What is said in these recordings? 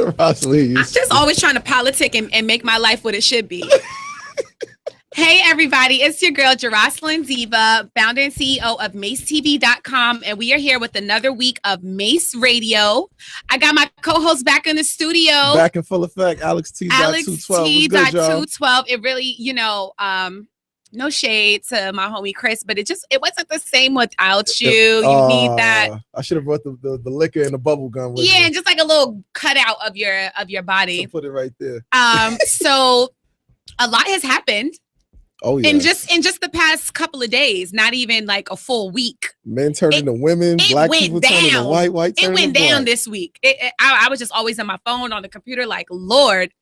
Rosalise. I'm just always trying to politic and make my life what it should be. Hey, everybody. It's your girl, Jocelyn Diva, founder and CEO of MaceTV.com. And we are here with another week of Mase Radio. I got my co-host back in the studio. Back in full effect. Alex T. Alex 212. T.212. It really, no shade to my homie Chris, but it wasn't the same without you. You need that. I should have brought the liquor and the bubble gum with me. And just like a little cutout of your body. So put it right there. So a lot has happened. Oh yeah. In just the past couple of days, not even like a full week. Men turning to women, black people turning to white turning to black. It went down this week. I was just always on my phone, on the computer, like, Lord.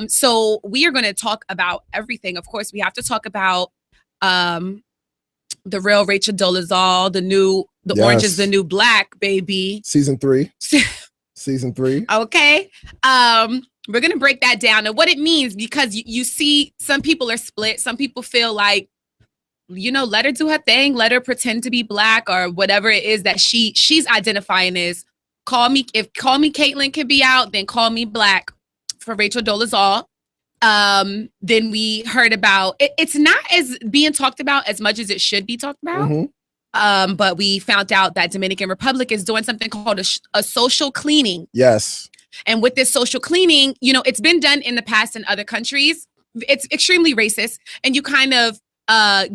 So we are going to talk about everything. Of course, we have to talk about the real Rachel Dolezal, the Orange is the New Black, baby. Season 3. Season 3. Okay. We're going to break that down and what it means, because you see some people are split. Some people feel like, let her do her thing. Let her pretend to be black or whatever it is that she's identifying as. Call me Caitlyn can be out, then call me black for Rachel Dolezal. Then we heard about it's not as being talked about as much as it should be talked about. Mm-hmm. But we found out that Dominican Republic is doing something called a social cleaning. Yes. And with this social cleaning, it's been done in the past in other countries. It's extremely racist. And you kind of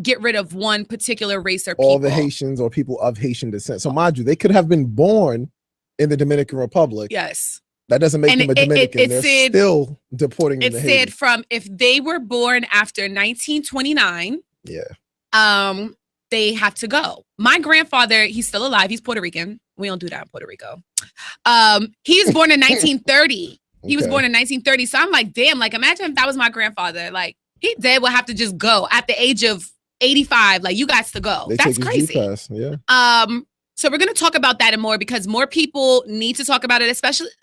get rid of one particular race or people. All the Haitians or people of Haitian descent. So mind you, they could have been born in the Dominican Republic. Yes. That doesn't make them a Dominican. They're still deporting them to Haiti. It said if they were born after 1929, they have to go. My grandfather, he's still alive. He's Puerto Rican. We don't do that in Puerto Rico. He was born in 1930. He was born in 1930. So I'm like, damn, like, imagine if that was my grandfather. Like, he dead will have to just go at the age of 85. Like, you got to go. That's crazy. Yeah. So we're going to talk about that and more, because more people need to talk about it,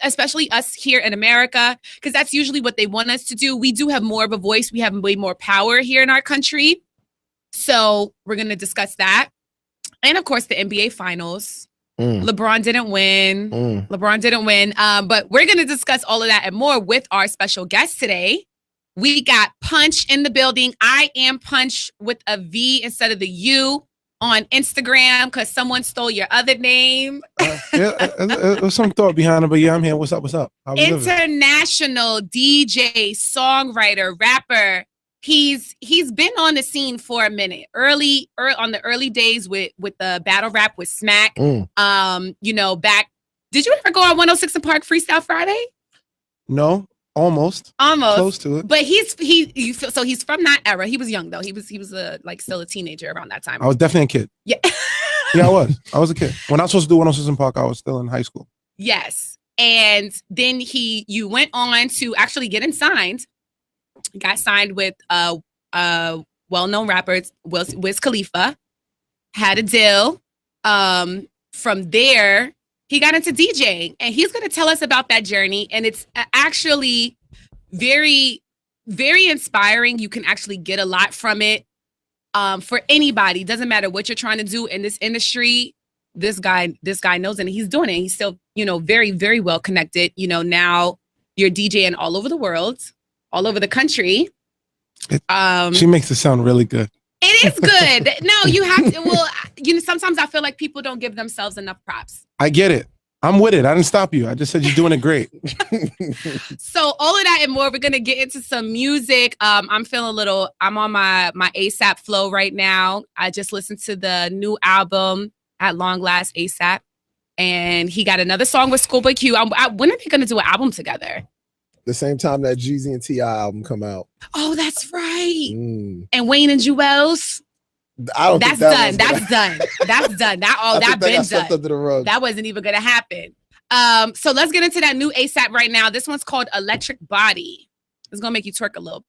especially us here in America, because that's usually what they want us to do. We do have more of a voice. We have way more power here in our country. So we're going to discuss that. And of course, the NBA finals. LeBron didn't win. But we're going to discuss all of that and more with our special guest today. We got Punch in the building. I am Punch with a V instead of the U on Instagram because someone stole your other name. There's some thought behind it, but yeah, I'm here. What's up? International DJ, songwriter, rapper. He's been on the scene for a minute. Early on the early days with the battle rap with Smack. Back. Did you ever go on 106 and Park Freestyle Friday? No, almost close to it. But he's from that era. He was young though. He was still a teenager around that time. I was definitely a kid. Yeah. Yeah, I was a kid. When I was supposed to do 106 and Park, I was still in high school. Yes. And then you went on to actually getting signed. Got signed with well-known rappers, Wiz Khalifa, had a deal. From there, he got into DJing, and he's going to tell us about that journey. And it's actually very, very inspiring. You can actually get a lot from it. For anybody, doesn't matter what you're trying to do in this industry. This guy knows it, and he's doing it. He's still, very, very well connected. Now you're DJing all over the world. All over the country. She makes it sound really good. It is good. No, you have to. Well, sometimes I feel like people don't give themselves enough props. I get it. I'm with it. I didn't stop you. I just said you're doing it great. So all of that and more, we're going to get into some music. I'm on my ASAP flow right now. I just listened to the new album, At Long Last, ASAP. And he got another song with Schoolboy Q. When are they going to do an album together? The same time that Jeezy and T.I. album come out. Oh, that's right. And Wayne and Jewels. I don't think That's done. That's done. That been done. Under the rug. That wasn't even gonna happen. So let's get into that new ASAP right now. This one's called Electric Body. It's gonna make you twerk a little.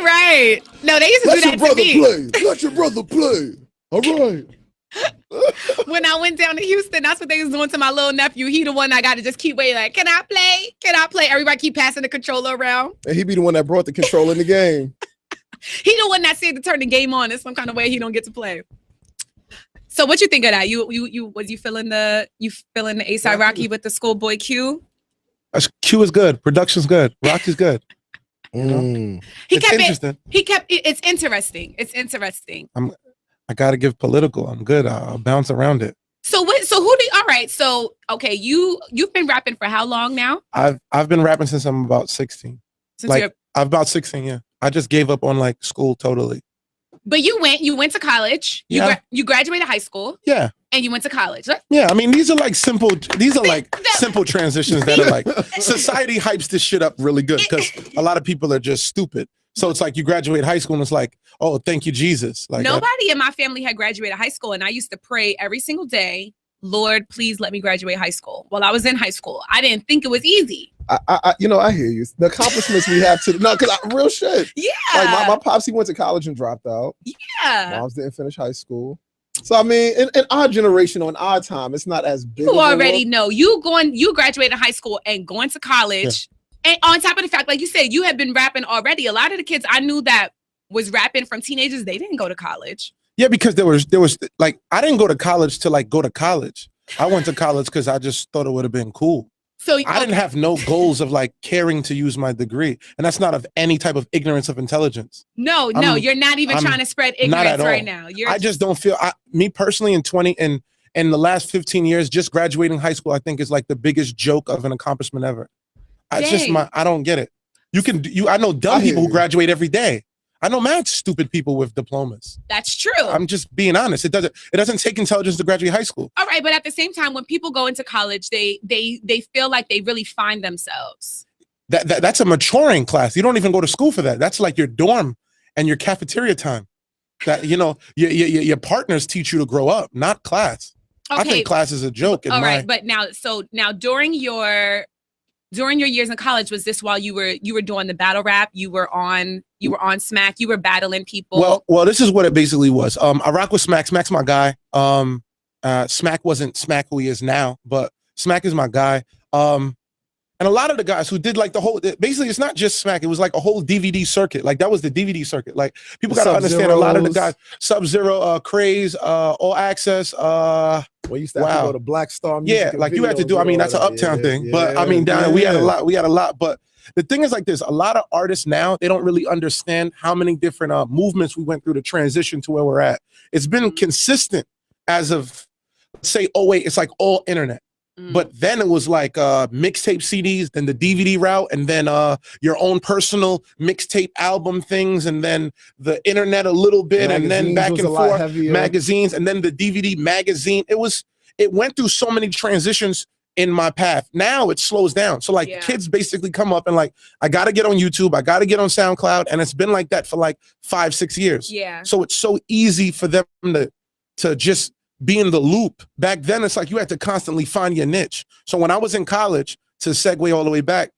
Right. No, they used to do that to me. Let your brother play. All right. When I went down to Houston, that's what they was doing to my little nephew. He the one I got to just keep waiting. Like, can I play? Can I play? Everybody keep passing the controller around. And he be the one that brought the controller in the game. He the one that said to turn the game on in some kind of way he don't get to play. So what you think of that? You feeling the A$AP Rocky with the Schoolboy Q? Q is good. Production's good. Rocky's good. It's interesting. It's interesting. I gotta give political. I'm good. I'll bounce around it. So all right. So okay, you've been rapping for how long now? I've been rapping since I'm about 16. I'm about 16, yeah. I just gave up on like school totally. But you went to college. You graduated high school. Yeah. And you went to college. Yeah, I mean, these are like simple transitions that are like, society hypes this shit up really good because a lot of people are just stupid. So it's like you graduate high school and it's like, oh, thank you, Jesus. Like nobody in my family had graduated high school, and I used to pray every single day, Lord, please let me graduate high school. Well, I was in high school. I didn't think it was easy. I hear you. The accomplishments we have because real shit. Yeah. Like my pops, he went to college and dropped out. Yeah. Moms didn't finish high school. So I mean, in our generation, on our time, it's not as big. You already know you graduated high school and going to college. Yeah. And on top of the fact, like you said, you had been rapping already. A lot of the kids I knew that was rapping from teenagers, they didn't go to college. Yeah, because there was like, I didn't go to college to like go to college. I went to college because I just thought it would have been cool. So I didn't have no goals of like caring to use my degree. And that's not of any type of ignorance of intelligence. No, you're not even trying to spread ignorance right now. I just don't feel, me personally in the last 15 years, just graduating high school, I think is like the biggest joke of an accomplishment ever. I don't get it. I know dumb people who graduate every day. I know mad stupid people with diplomas. That's true. I'm just being honest. It doesn't take intelligence to graduate high school. All right, but at the same time, when people go into college, they feel like they really find themselves. That's a maturing class. You don't even go to school for that. That's like your dorm and your cafeteria time. That your partners teach you to grow up, not class. Okay. I think class is a joke. All right, but now during your years in college, was this while you were doing the battle rap? You were on Smack. You were battling people. Well, this is what it basically was. I rock with Smack. Smack's my guy. Smack wasn't Smack who he is now, but Smack is my guy. And a lot of the guys who did like the whole, basically it's not just Smack, it was like a whole DVD circuit. Like that was the DVD circuit. Like people got to understand a lot of the guys, Sub-Zero, Craze, All Access. We used to have to go to Black Star Music. Yeah, like you had to do, I mean, that's an Uptown thing. But I mean, we had a lot. But the thing is like this, a lot of artists now, they don't really understand how many different movements we went through to transition to where we're at. It's been consistent as of, let's say, it's like all internet. But then it was like mixtape CDs, then the DVD route, and then your own personal mixtape album things, and then the internet a little bit, and then back and forth, magazines, and then the DVD magazine. It went through so many transitions in my path. Now it slows down. So like kids basically come up and like, I got to get on YouTube, I got to get on SoundCloud, and it's been like that for like 5-6 years. Yeah. So it's so easy for them to just be in the loop. Back then, it's like you had to constantly find your niche. So when I was in college, to segue all the way back,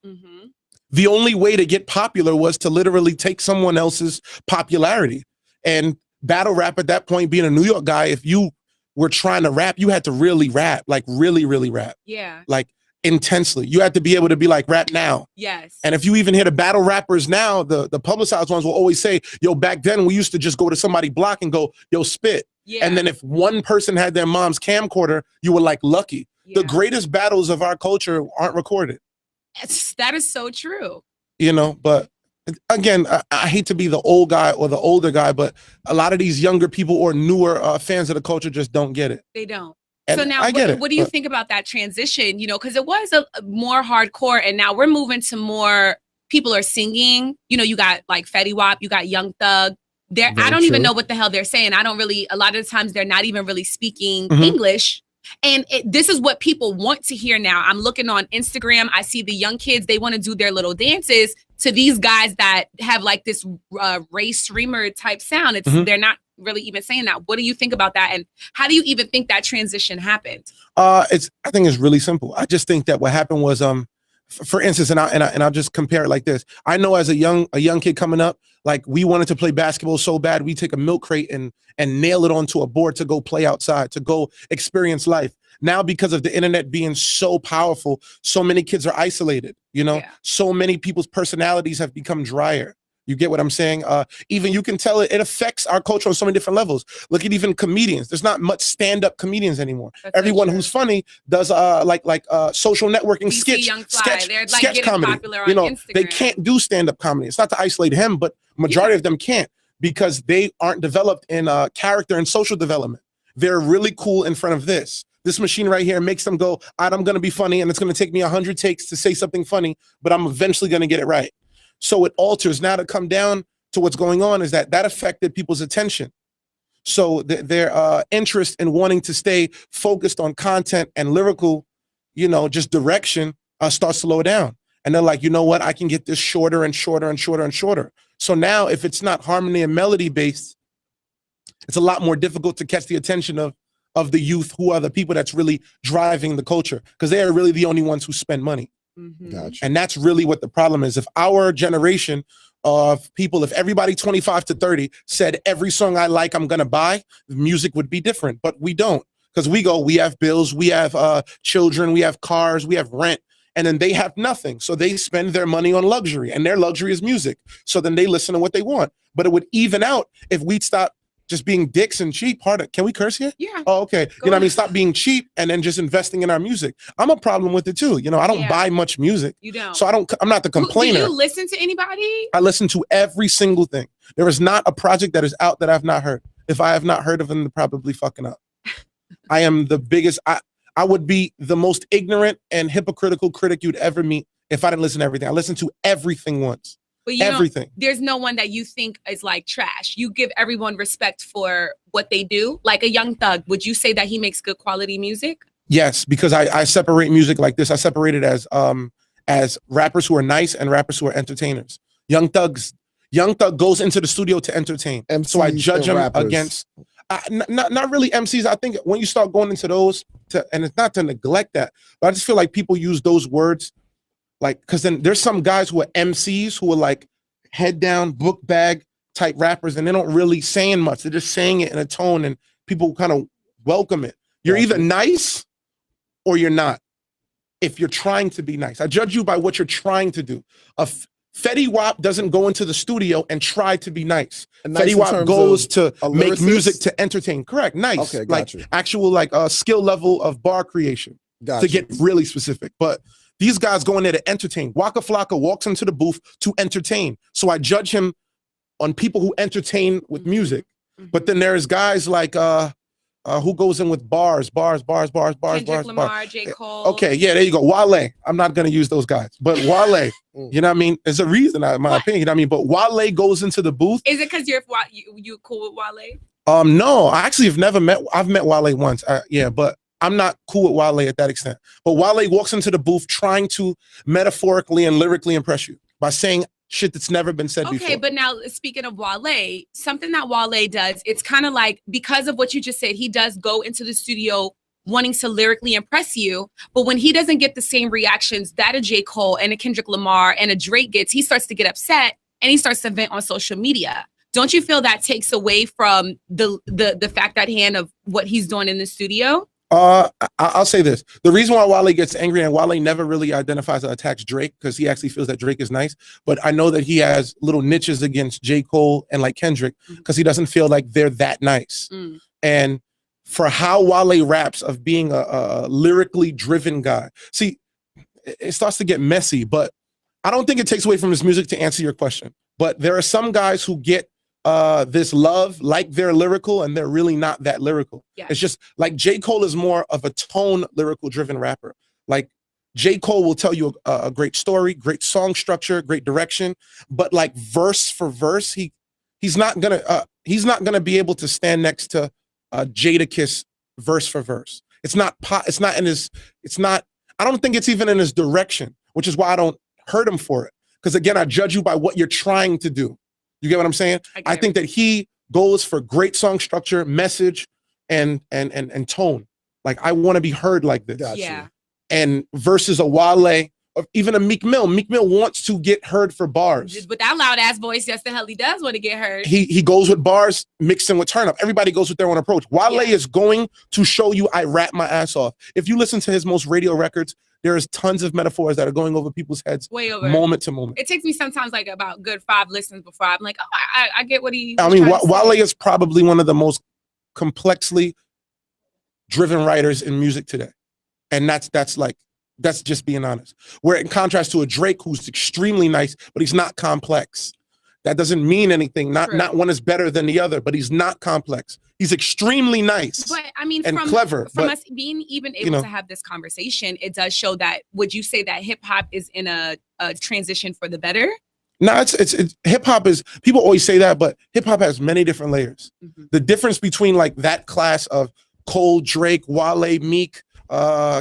the only way to get popular was to literally take someone else's popularity. And battle rap at that point, being a New York guy, if you were trying to rap, you had to really rap, like really, really rap. Yeah. Like intensely. You had to be able to be like, rap now. Yes. And if you even hear the battle rappers now, the publicized ones will always say, yo, back then we used to just go to somebody's block and go, yo, spit. Yeah. And then if one person had their mom's camcorder, you were like lucky. Yeah. The greatest battles of our culture aren't recorded. That is so true. You know, but again, I hate to be the old guy or the older guy, but a lot of these younger people or newer fans of the culture just don't get it. They don't. And so now, what do you think about that transition? You know, because it was a more hardcore, and now we're moving to more people are singing. You know, you got like Fetty Wap, you got Young Thug. I don't even know what the hell they're saying. A lot of the times they're not even really speaking English. And this is what people want to hear now. I'm looking on Instagram. I see the young kids, they want to do their little dances to these guys that have like this Ray Streamer type sound. They're not really even saying that. What do you think about that? And how do you even think that transition happened? I think it's really simple. I just think that what happened was, for instance, and I'll just compare it like this. I know as a young kid coming up, Like we wanted to play basketball so bad, we take a milk crate and nail it onto a board to go play outside, to go experience life. Now, because of the internet being so powerful, so many kids are isolated, you know, so many people's personalities have become drier. You get what I'm saying? Even you can tell it affects our culture on so many different levels. Look at even comedians. There's not much stand-up comedians anymore. That's everyone who's funny does social networking sketch comedy. You know, Instagram. They can't do stand-up comedy. It's not to isolate him, but majority of them can't because they aren't developed in character and social development. They're really cool in front of this. This machine right here makes them go, all right, I'm going to be funny, and it's going to take me 100 takes to say something funny, but I'm eventually going to get it right. So it alters. Now to come down to what's going on is that affected people's attention. So their interest in wanting to stay focused on content and lyrical, you know, just direction starts to slow down. And they're like, you know what? I can get this shorter and shorter and shorter and shorter. So now if it's not harmony and melody based, it's a lot more difficult to catch the attention of the youth, who are the people that's really driving the culture, because they are really the only ones who spend money. Gotcha. And that's really what the problem is. If our generation of people, if everybody 25 to 30 said every song I like, I'm going to buy, music would be different. But we don't, because we have bills, we have children, we have cars, we have rent, and then they have nothing. So they spend their money on luxury, and their luxury is music. So then they listen to what they want. But it would even out if we'd stop just being dicks and cheap. Can we curse here? Yeah. Oh, okay. You know what I mean? Stop being cheap and then just investing in our music. I'm a problem with it too. You know, I don't buy much music. You don't. So I'm not the complainer. Do you listen to anybody? I listen to every single thing. There is not a project that is out that I've not heard. If I have not heard of them, they're probably fucking up. I am the biggest, I would be the most ignorant and hypocritical critic you'd ever meet if I didn't listen to everything. I listen to everything once. But everything. There's no one that you think is like trash. You give everyone respect for what they do. Like a Young Thug, would you say that he makes good quality music? Yes, because I separate music like this. I separate it as rappers who are nice and rappers who are entertainers. Young Thug goes into the studio to entertain. MCs, so I judge him against not really MCs. I think when you start going into those, and it's not to neglect that, but I just feel like people use those words. Like, because then there's some guys who are MCs who are like head down, book bag type rappers, and they don't really saying much. They're just saying it in a tone, and people kind of welcome it. You're either nice or you're not. If you're trying to be nice, I judge you by what you're trying to do. Fetty Wap doesn't go into the studio and try to be nice. Fetty Wap goes to make music to entertain. Correct, nice. Okay, like actual like skill level of bar creation to get really specific, but. These guys go in there to entertain. Waka Flocka walks into the booth to entertain. So I judge him on people who entertain with music. But then there's guys like who goes in with bars. Kendrick Lamar, J. Cole. Okay, yeah, there you go. Wale. I'm not gonna use those guys, but Wale. You know what I mean? There's a reason, in my opinion. You know what I mean? But Wale goes into the booth. Is it because you cool with Wale? No, I actually have never met. I've met Wale once. Yeah, but. I'm not cool with Wale at that extent. But Wale walks into the booth trying to metaphorically and lyrically impress you by saying shit that's never been said before. Okay, but now speaking of Wale, something that Wale does, it's kind of like, because of what you just said, he does go into the studio wanting to lyrically impress you. But when he doesn't get the same reactions that a J. Cole and a Kendrick Lamar and a Drake gets, he starts to get upset and he starts to vent on social media. Don't you feel that takes away from the fact at hand of what he's doing in the studio? I'll say this. The reason why Wale gets angry, and Wale never really identifies or attacks Drake because he actually feels that Drake is nice. But I know that he has little niches against J. Cole and like Kendrick because he doesn't feel like they're that nice. And for how Wale raps of being a lyrically driven guy, see, it starts to get messy, but I don't think it takes away from his music to answer your question. But there are some guys who get this love, like they're lyrical, and they're really not that lyrical. Yeah. It's just like J. Cole is more of a tone lyrical driven rapper. Like J. Cole will tell you a great story, great song structure, great direction, but like verse for verse, he's not gonna be able to stand next to Jadakiss verse for verse. I don't think it's even in his direction, which is why I don't hurt him for it. Because again, I judge you by what you're trying to do. You get what I'm saying? I think that he goes for great song structure, message, and tone. Like, I want to be heard like this. Yeah. And versus a Wale even a Meek Mill. Meek Mill wants to get heard for bars. With that loud ass voice, yes, the hell he does want to get heard. He goes with bars mixed in with turn up. Everybody goes with their own approach. Wale is going to show you I rap my ass off. If you listen to his most radio records, there is tons of metaphors that are going over people's heads, way over, moment to moment. It takes me sometimes like about good 5 listens before I'm like, oh, I get what he. I mean, Wale is probably one of the most complexly driven writers in music today, and that's just being honest. Where in contrast to a Drake who's extremely nice, but he's not complex. That doesn't mean anything. Not one is better than the other, but he's not complex. He's extremely nice. But I mean, and clever. From us being even able to have this conversation, it does show that. Would you say that hip hop is in a transition for the better? No, it's hip hop is. People always say that, but hip hop has many different layers. The difference between like that class of Cole, Drake, Wale, Meek,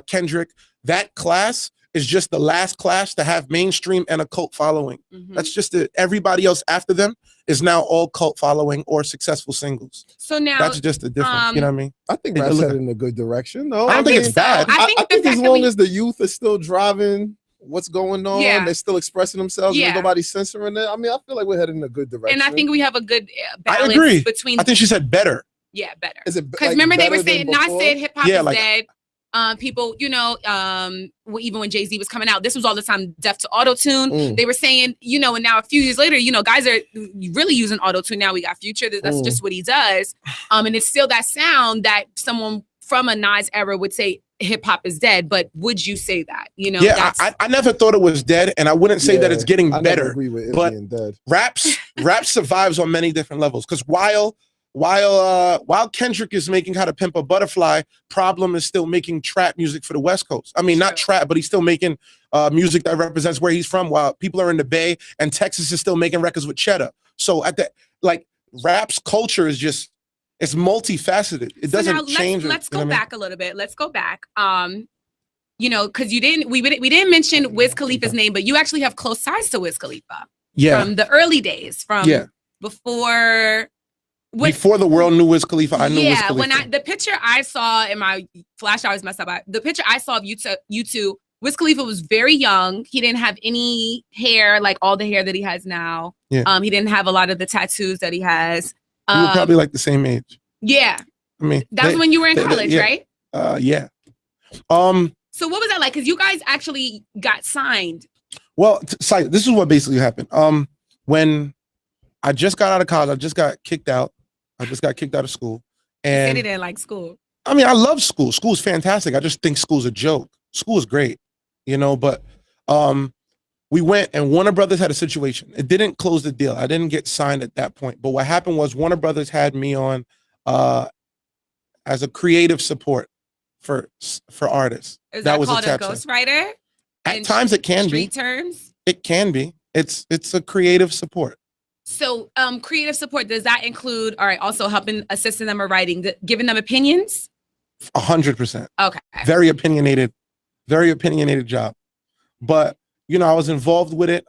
Kendrick, that class is just the last class to have mainstream and a cult following. That's just it. Everybody else after them is now all cult following or successful singles. So now that's just the difference. You know what I mean? I think rap's headed in a good direction. No, I don't think it's bad. I think as long as the youth is still driving what's going on, they're still expressing themselves. There's nobody censoring it. I mean, I feel like we're heading in a good direction. And I think we have a good balance. I agree. Between. I think she said better. Yeah, better. Is it because remember they were saying not said hip hop is dead. People, even when Jay-Z was coming out, this was all the time deaf to auto-tune. They were saying, and now a few years later, guys are really using auto-tune. Now we got Future. That's just what he does. And it's still that sound that someone from a Nas era would say hip hop is dead. But would you say that? Yeah, I never thought it was dead, and I wouldn't say that it's getting better. Agree with it but being dead. rap survives on many different levels. Because while Kendrick is making How to Pimp a Butterfly, Problem is still making trap music for the West Coast. I mean, not trap, but he's still making music that represents where he's from, while people are in the Bay, and Texas is still making records with Cheddar. So rap's culture is just, it's multifaceted. It doesn't change. Let's go back a little bit. Let's go back. Because we didn't mention Wiz Khalifa's name, but you actually have close ties to Wiz Khalifa. Yeah. From the early days, before the world knew Wiz Khalifa, I knew Wiz Khalifa. When the picture I saw in my flash, I always mess up. The picture I saw of you two, Wiz Khalifa was very young. He didn't have any hair, like all the hair that he has now. Yeah. He didn't have a lot of the tattoos that he has. We were probably like the same age. Yeah. I mean, that was when you were in college, right? Yeah. So what was that like? Because you guys actually got signed. Well, this is what basically happened. When I just got out of college, I just got kicked out. I just got kicked out of school. And you didn't like school. I mean, I love school. School's fantastic. I just think school's a joke. School is great, but we went and Warner Brothers had a situation. It didn't close the deal. I didn't get signed at that point. But what happened was Warner Brothers had me on as a creative support for artists. Is that was called a ghostwriter? At times it can be. Street terms? It can be. It's a creative support. So creative support, does that include, also helping, assisting them or writing, giving them opinions? 100%. Okay. Very opinionated job. But, I was involved with it.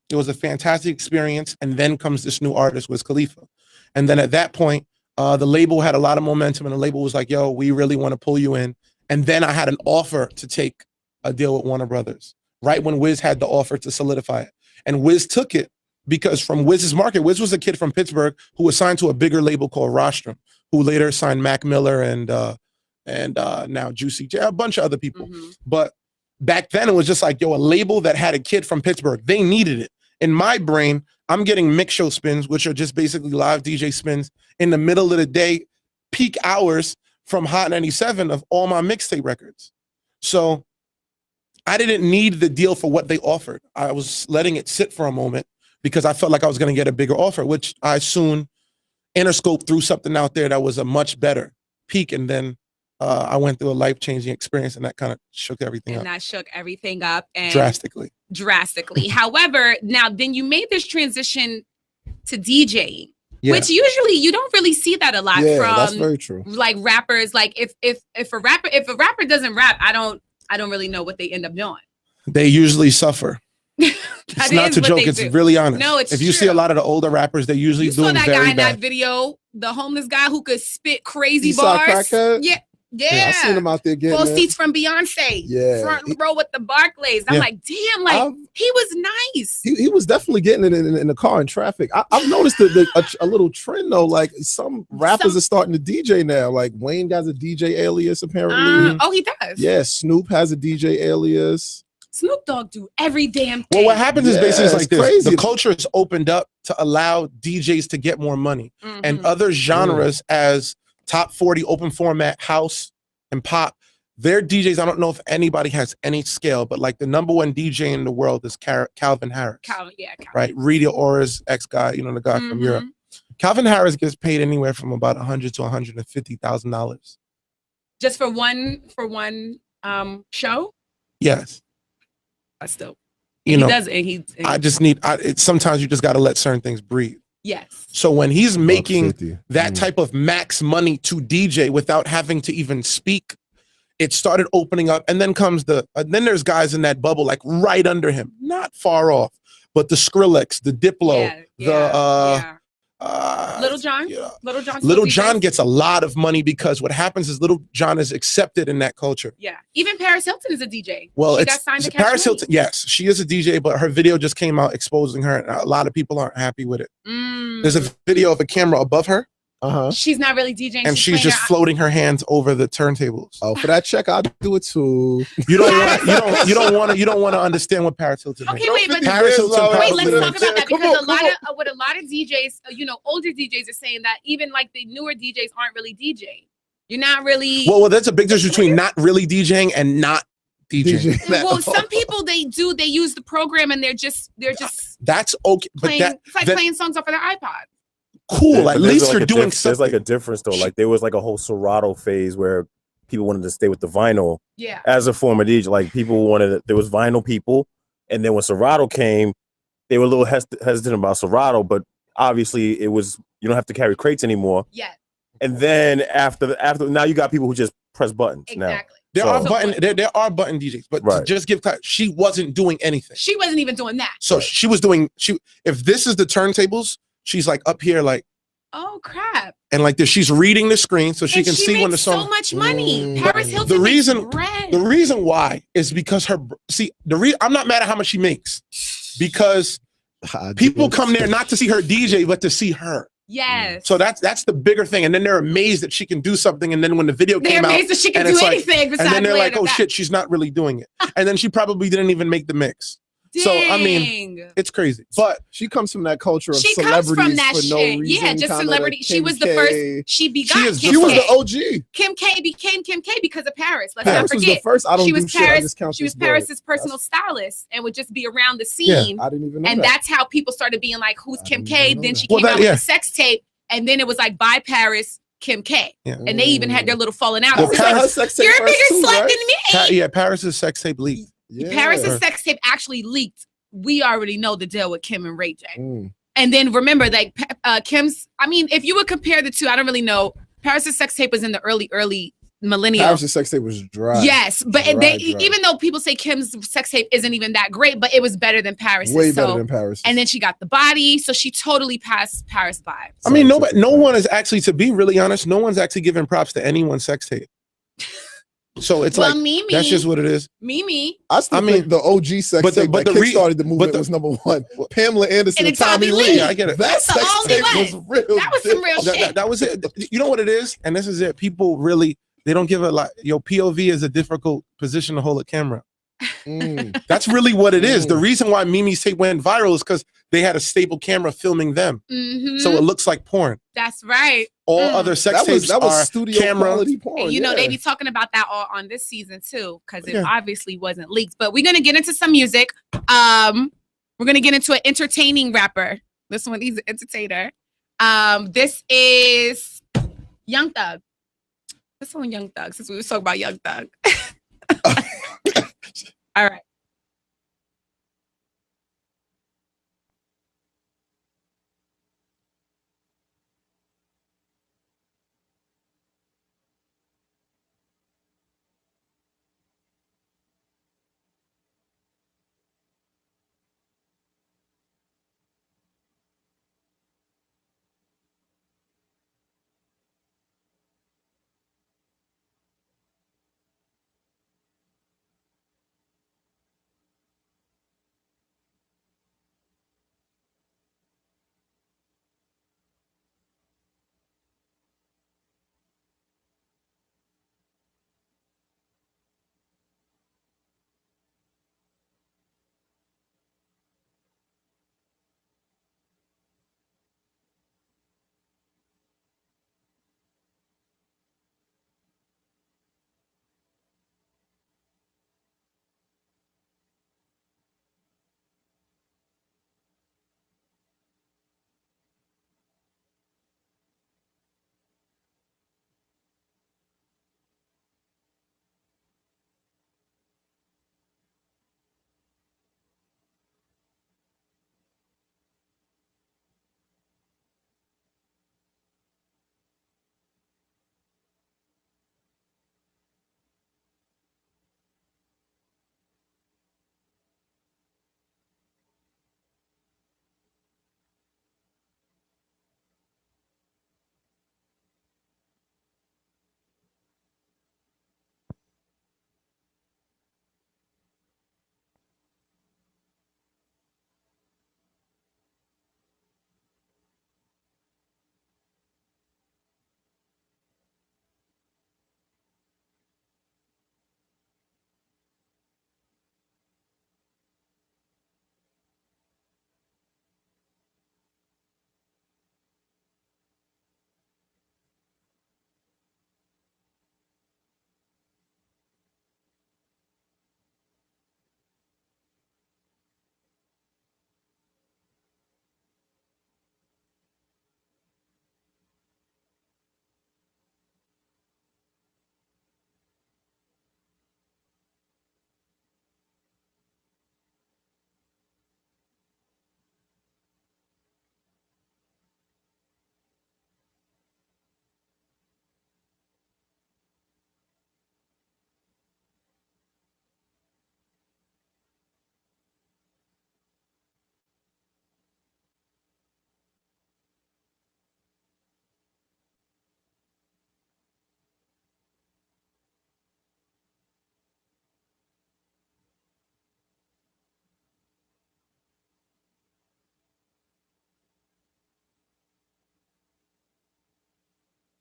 It was a fantastic experience. And then comes this new artist, Wiz Khalifa. And then at that point, the label had a lot of momentum and the label was like, yo, we really want to pull you in. And then I had an offer to take a deal with Warner Brothers, right when Wiz had the offer to solidify it. And Wiz took it. Because from Wiz's market, Wiz was a kid from Pittsburgh who was signed to a bigger label called Rostrum, who later signed Mac Miller and now Juicy J, a bunch of other people. But back then it was just like, a label that had a kid from Pittsburgh, they needed it. In my brain, I'm getting mix show spins, which are just basically live DJ spins in the middle of the day, peak hours from Hot 97 of all my mixtape records. So I didn't need the deal for what they offered. I was letting it sit for a moment, because I felt like I was going to get a bigger offer, which I soon Interscope threw something out there that was a much better peak. And then I went through a life-changing experience, and that kind of shook everything up. And that shook everything up. And drastically. However, now then you made this transition to DJing, which usually you don't really see that a lot from. That's very true. Like rappers, like if a rapper doesn't rap, I don't really know what they end up doing. They usually suffer. It's not to joke. It's really honest. No, it's if you see a lot of the older rappers, they usually doing very bad. You saw that guy in that video, the homeless guy who could spit crazy bars. Crackhead? Yeah, Yeah, I seen him out there getting full seats from Beyonce. Yeah, front row with the Barclays. I'm like, damn, like he was nice. He was definitely getting it in the car in traffic. I've noticed a little trend though. Like some rappers are starting to DJ now. Like Wayne has a DJ alias apparently. Oh, he does. Yeah, Snoop has a DJ alias. Snoop Dogg do every damn thing. Well, what happens is basically like this. Crazy. The culture is opened up to allow DJs to get more money. And other genres as top 40 open format, house and pop, their DJs, I don't know if anybody has any scale, but like the #1 DJ in the world is Calvin Harris. Calvin. Right? Rita Ora's ex-guy, you know, the guy from Europe. Calvin Harris gets paid anywhere from about $100,000 to $150,000. Just for one show? Yes. I still, you know, he does, and he. I just need. Sometimes you just got to let certain things breathe. Yes. So when he's making that type of max money to DJ without having to even speak, it started opening up. And then comes then there's guys in that bubble like right under him, not far off, but the Skrillex, the Diplo, Little John. Little John gets a lot of money because what happens is Little John is accepted in that culture. Yeah. Even Paris Hilton is a DJ. Well, she got signed to Paris Hilton. Yes, she is a DJ, but her video just came out exposing her, and a lot of people aren't happy with it. There's a video of a camera above her. She's not really DJing, and she's just floating her hands over the turntables. Oh, for that check, I'll do it too. You don't want to understand what Paris Hilton. Okay, wait, but Paris Hilton. Wait, let's talk about that because a lot of DJs, older DJs are saying that even like the newer DJs aren't really DJing. You're not really. Well, that's a big difference between not really DJing and not DJing. Well, some people they use the program and they're just. That's okay, but it's like playing songs off of their iPod. Cool. At least you're doing something. There's like a difference though. Like there was like a whole Serato phase where people wanted to stay with the vinyl. Yeah. As a form of DJ, like people there was vinyl people, and then when Serato came, they were a little hesitant about Serato, but obviously it was you don't have to carry crates anymore. Yeah. And then after now you got people who just press buttons. Exactly. Now. There are button DJs, but to just give clarity, she wasn't doing anything. She wasn't even doing that. So she was doing if this is the turntables. She's like up here, like, oh crap! And like this, she's reading the screen so she can see when the song. So much money. Paris Hilton. The reason why is because I'm not mad at how much she makes, because people come there not to see her DJ but to see her. Yes. So that's the bigger thing, and then they're amazed that she can do something, and then when the video came out, they're amazed that she can do anything. And then they're like, oh shit, she's not really doing it, and then she probably didn't even make the mix. Dang. So I mean, it's crazy. But she comes from that culture of celebrities for no reason. Yeah, just celebrity. She was the first. She was the OG. Kim K became Kim K because of Paris. Let's Paris not forget. Was the first. She was Paris's personal stylist and would just be around the scene. I didn't even know and that's how people started being like, "Who's Kim K?" Then she came out with a sex tape, and then it was like, "By Paris, Kim K." And they even had their little falling out. Well, Paris, like, you're a bigger slut than me. Paris's sex tape leaked. Paris's sex tape actually leaked. We already know the deal with Kim and Ray J. And then remember that Kim's, I mean, if you would compare the two, I don't really know. Paris's sex tape was in the early millennium. Paris's sex tape was dry. Yes, but dry. Even though people say Kim's sex tape isn't even that great, but it was better than Paris's. Way better than Paris. And then she got the body, so she totally passed Paris by. I mean, no one is actually, to be really honest, no one's actually giving props to anyone's sex tape. So it's like Mimi, that's just what it is. Mimi. I think the OG sex tape that kickstarted the movement was #1. Pamela Anderson and Tommy Lee. I get it. That sex tape was real. That was some real shit. That was it. You know what it is? And this is it. People really, they don't give a lot. POV is a difficult position to hold a camera. That's really what it is. The reason why Mimi's tape went viral is because they had a stable camera filming them. So it looks like porn. That's right. All other sex tapes are studio camera quality porn. And they be talking about that all on this season too, because it obviously wasn't leaked. But we're gonna get into some music. We're gonna get into an entertaining rapper. This one, he's an entertainer. This is Young Thug. This one, Young Thug. Since we were talking about Young Thug. All right.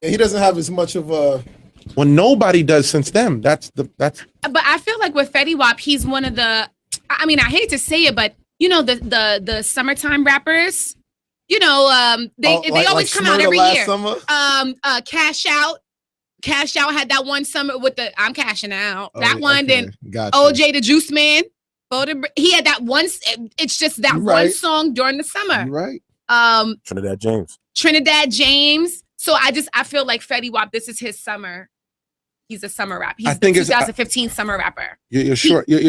He doesn't have as much of a. Well, nobody does since them. That's. But I feel like with Fetty Wap, he's one of the. I mean, I hate to say it, but you know the summertime rappers. You know, they always come out every year. Summer? Cash Out. Cash Out had that one summer with the I'm cashing out. That one. Okay. Then Gotcha. OJ the Juice Man. He had that one. It's just that one song during the summer. Right. Trinidad James. So I feel like Fetty Wap, this is his summer. He's a summer rap. He's I think the 2015 summer rapper. You're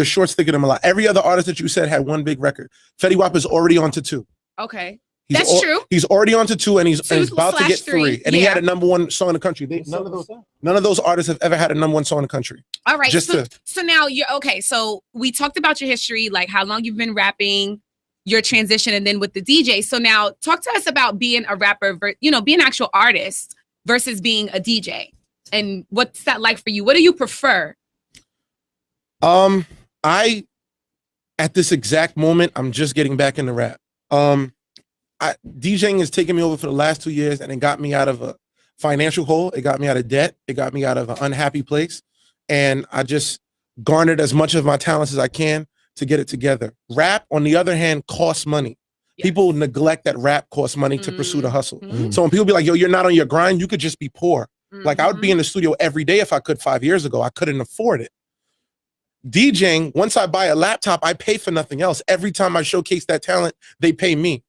short sticking him a lot. Every other artist that you said had one big record. Fetty Wap is already on to 2. Okay. That's true. He's already on to 2, and he's about to get 3. And he had a #1 song in the country. None of those artists have ever had a #1 song in the country. All right. So now you're okay. So we talked about your history, like how long you've been rapping, your transition, and then with the DJ. So now talk to us about being a rapper, being an actual artist versus being a DJ. And what's that like for you? What do you prefer? At this exact moment, I'm just getting back into rap. DJing has taken me over for the last 2 years, and it got me out of a financial hole. It got me out of debt. It got me out of an unhappy place. And I just garnered as much of my talents as I can to get it together. Rap, on the other hand, costs money. Yes. People neglect that rap costs money to pursue the hustle. Mm-hmm. So when people be like, yo, you're not on your grind, you could just be poor. Mm-hmm. Like I would be in the studio every day if I could 5 years ago. I couldn't afford it. DJing, once I buy a laptop, I pay for nothing else. Every time I showcase that talent, they pay me.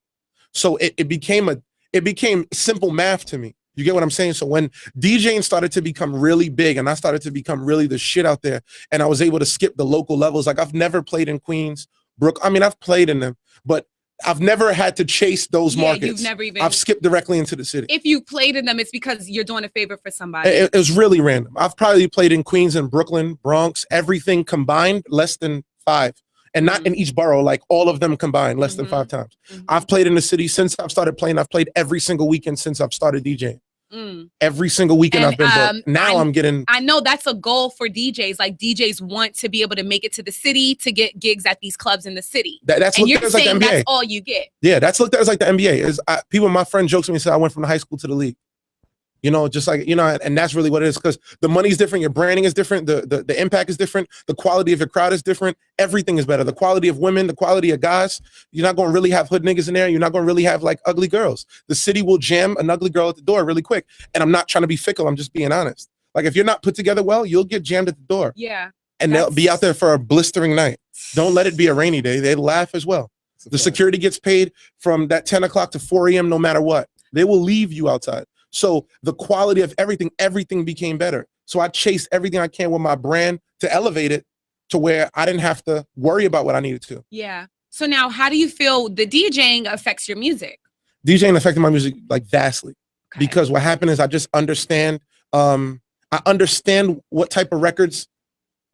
So it became simple math to me. You get what I'm saying? So when DJing started to become really big and I started to become really the shit out there, and I was able to skip the local levels, like I've never played in Queens, I've played in them, but I've never had to chase those markets. You've never even. I've skipped directly into the city. If you played in them, it's because you're doing a favor for somebody. It was really random. I've probably played in Queens and Brooklyn, Bronx, everything combined, less than 5. And not in each borough, like all of them combined, less than 5 times. I've played in the city since I've started playing. I've played every single weekend since I've started DJing. Every single weekend I've been booked. Now I'm getting. I know that's a goal for DJs. Like DJs want to be able to make it to the city to get gigs at these clubs in the city. That's looked at as like the NBA. That's all you get. Yeah, that's looked at as like the NBA. People, my friend jokes with me and said I went from the high school to the league. You know, just like, and that's really what it is, because the money's different, your branding is different, the impact is different, the quality of your crowd is different, everything is better. The quality of women, the quality of guys, you're not going to really have hood niggas in there, you're not going to really have like ugly girls. The city will jam an ugly girl at the door really quick. And I'm not trying to be fickle, I'm just being honest. Like if you're not put together well, you'll get jammed at the door. Yeah. And they'll be out there for a blistering night. Don't let it be a rainy day. They laugh as well. The security gets paid from that 10 o'clock to 4 a.m. no matter what. They will leave you outside. So the quality of everything became better. So I chased everything I can with my brand to elevate it to where I didn't have to worry about what I needed to. Yeah. So now how do you feel the DJing affects your music? DJing affected my music like vastly. Okay. Because what happened is I just understand, I understand what type of records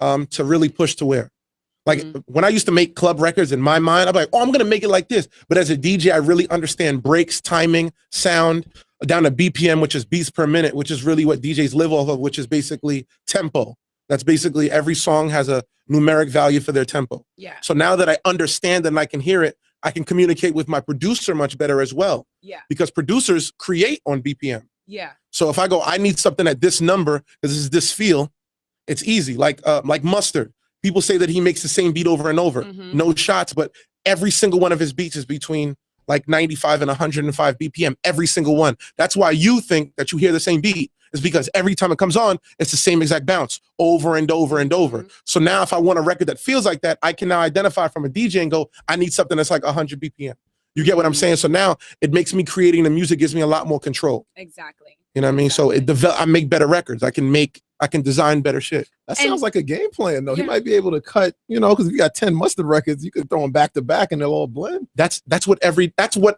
to really push to where. Like when I used to make club records in my mind, I'm like, oh, I'm going to make it like this. But as a DJ, I really understand breaks, timing, sound, down to BPM, which is beats per minute, which is really what DJs live off of, which is basically tempo. That's basically every song has a numeric value for their tempo. Yeah. So now that I understand and I can hear it, I can communicate with my producer much better as well. Yeah. Because producers create on BPM. Yeah. So if I go, I need something at this number, because this is this feel, it's easy. Like Mustard. People say that he makes the same beat over and over. No shots, but every single one of his beats is between like 95 and 105 BPM, every single one. That's why you think that you hear the same beat, is because every time it comes on, it's the same exact bounce over and over and over. So now if I want a record that feels like that, I can now identify from a DJ and go, I need something that's like 100 BPM. You get what I'm saying? So now it makes me creating the music, gives me a lot more control. Exactly. You know what I mean? So I make better records. I can design better shit. That sounds like a game plan, though. Yeah. He might be able to cut, because if you got 10 Mustard records, you could throw them back to back and they'll all blend. That's what